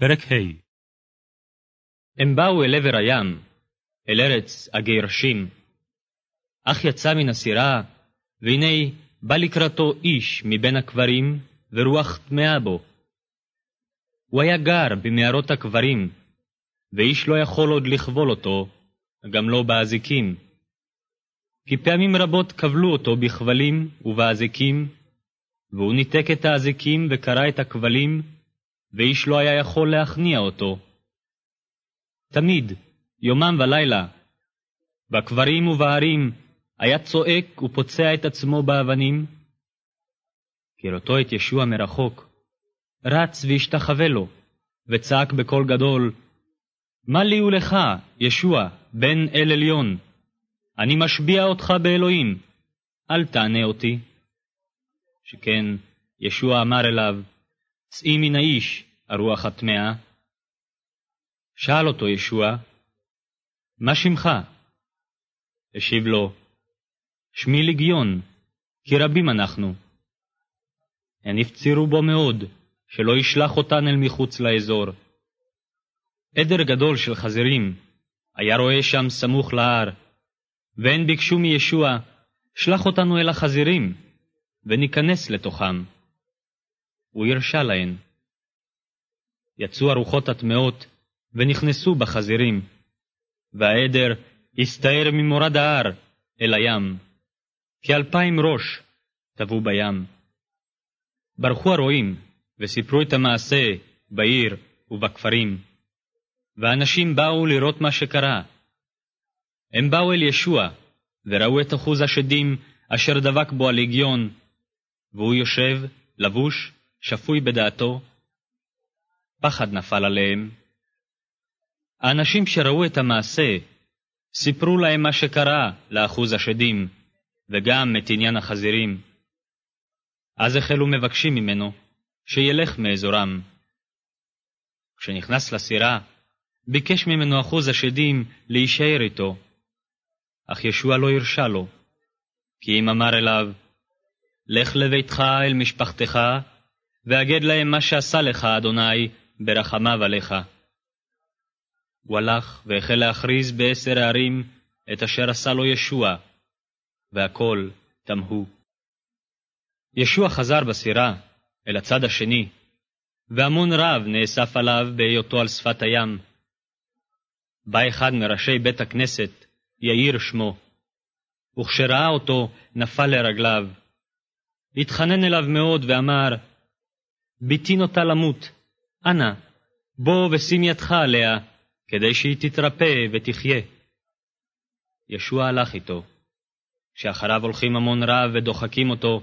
פרק ה'. הם באו אל עבר הים, אל ארץ הגרשים. אך יצא מן הסירה, והנה בא לקראתו איש מבין הקברים, ורוח טמאה בו. הוא היה גר במערות הקברים, ואיש לא יכול עוד לכבול אותו, גם לא באזיקים. כי פעמים רבות קבלו אותו בכבלים ובאזיקים, והוא ניתק את האזיקים וקרא את הכבלים, ואיש לא היה יכול להכניע אותו. תמיד, יומם ולילה, בקברים ובערים, היה צועק ופוצע את עצמו באבנים. כראותו את ישוע מרחוק, רץ והשתחווה לו, וצעק בקול גדול, מה לי ולך, ישוע, בן אל עליון? אני משביע אותך באלוהים, אל תענה אותי. שכן ישוע אמר אליו, צאי מן האיש, הרוח הטמאה. שאל אותו ישוע, מה שמך? השיב לו, שמי לגיון, כי רבים אנחנו. הן הפצירו בו מאוד, שלא ישלח אותן אל מחוץ לאזור. עדר גדול של חזירים היה רואה שם סמוך להר, והן ביקשו מישוע, שלח אותנו אל החזירים, וניכנס לתוכם. הוא הרשה להן. יצאו הרוחות הטמאות, ונכנסו בחזירים, והעדר הסתער ממורד ההר אל הים, כ2,000 ראש טבעו בים. ברחו הרועים, וסיפרו את המעשה בעיר ובכפרים, והאנשים באו לראות מה שקרה. הם באו אל ישוע, וראו את אחוז השדים אשר דבק בו הלגיון, והוא יושב, לבוש, שפוי בדעתו. פחד נפל עליהם. האנשים שראו את המעשה, סיפרו להם מה שקרה לאחוז השדים, וגם את עניין החזירים. אז החלו מבקשים ממנו, שילך מאזורם. כשנכנס לסירה, ביקש ממנו אחוז השדים להישאר איתו, אך ישוע לא הרשה לו, כי אם אמר אליו, לך לביתך אל משפחתך, ואגד להם מה שעשה לך אדוני ברחמיו עליך. הוא הלך והחל להכריז ב10 הערים את אשר עשה לו ישוע, והכל תמהו. ישוע חזר בסירה אל הצד השני, והמון רב נאסף עליו בהיותו על שפת הים. בא אחד מראשי בית הכנסת, יאיר שמו, וכשראה אותו נפל לרגליו. התחנן אליו מאוד ואמר, ביתי נוטה למות, אנא, בוא ושים ידך עליה, כדי שהיא תתרפא ותחיה. ישוע הלך איתו, שאחריו הולכים המון רב ודוחקים אותו,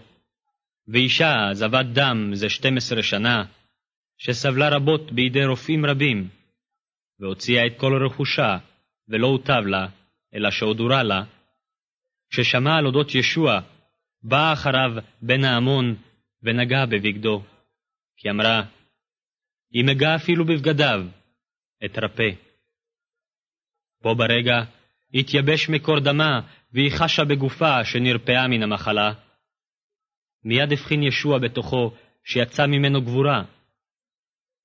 ואישה זבת דם זה 12 שנה, שסבלה רבות בידי רופאים רבים, והוציאה את כל רכושה, ולא הוטב לה, אלא שהודורה לה. כששמע על אודות ישוע, בא אחריו בן ההמון, ונגע בבגדו, כי אמרה, אם אגע אפילו בבגדיו, אתרפא. בו ברגע התייבש מקור דמה, והיא חשה בגופה שנרפאה מן המחלה. מיד הבחין ישוע בתוכו, שיצא ממנו גבורה.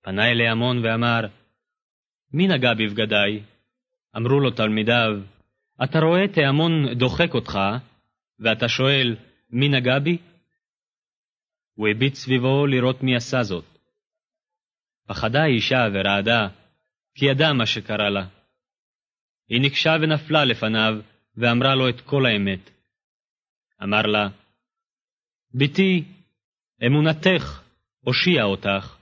פנה אלי המון ואמר, מי נגע בבגדיי? אמרו לו תלמידיו, אתה רואה את ההמון דוחק אותך, ואתה שואל, מי נגע בי? הוא הביט סביבו לראות מי עשה זאת. פחדה האישה ורעדה, כי ידעה מה שקרה לה. היא נקשה ונפלה לפניו, ואמרה לו את כל האמת. אמר לה, ביתי, אמונתך הושיעה אותך.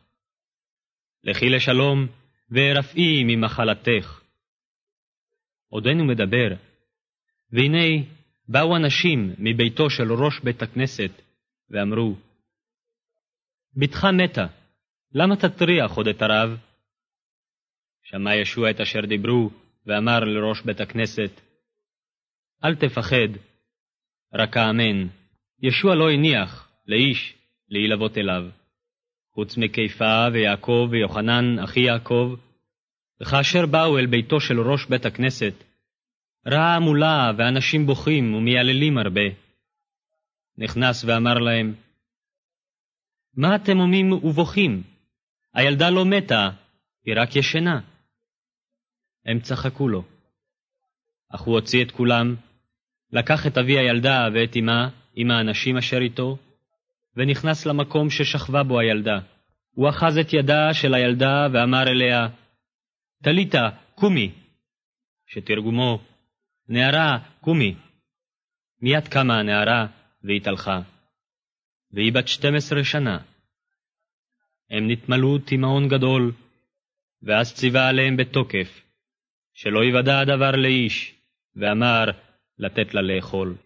לכי לשלום, והרפאי ממחלתך. עודנו מדבר, והנה באו אנשים מביתו של ראש בית הכנסת, ואמרו, בתך מתה, למה תטריח עוד את הרב? שמע ישוע את אשר דיברו, ואמר לראש בית הכנסת, אל תפחד, רק האמן. ישוע לא הניח לאיש להילוות אליו, חוץ מקיפה ויעקב ויוחנן אחי יעקב. וכאשר באו אל ביתו של ראש בית הכנסת, ראה המולה ואנשים בוכים ומייללים הרבה. נכנס ואמר להם, מה אתם הומים ובוכים? הילדה לא מתה, היא רק ישנה. הם צחקו לו. אך הוא הוציא את כולם, לקח את אבי הילדה ואת אמה עם האנשים אשר איתו, ונכנס למקום ששכבה בו הילדה. הוא אחז את ידה של הילדה ואמר אליה, תליתה, קומי, שתרגומו, נערה, קומי. מיד קמה הנערה והתהלכה, והיא בת 12 שנה. הם נתמלאו תימהון גדול, ואז ציווה עליהם בתוקף, שלא יוודע הדבר לאיש, ואמר לתת לה לאכול.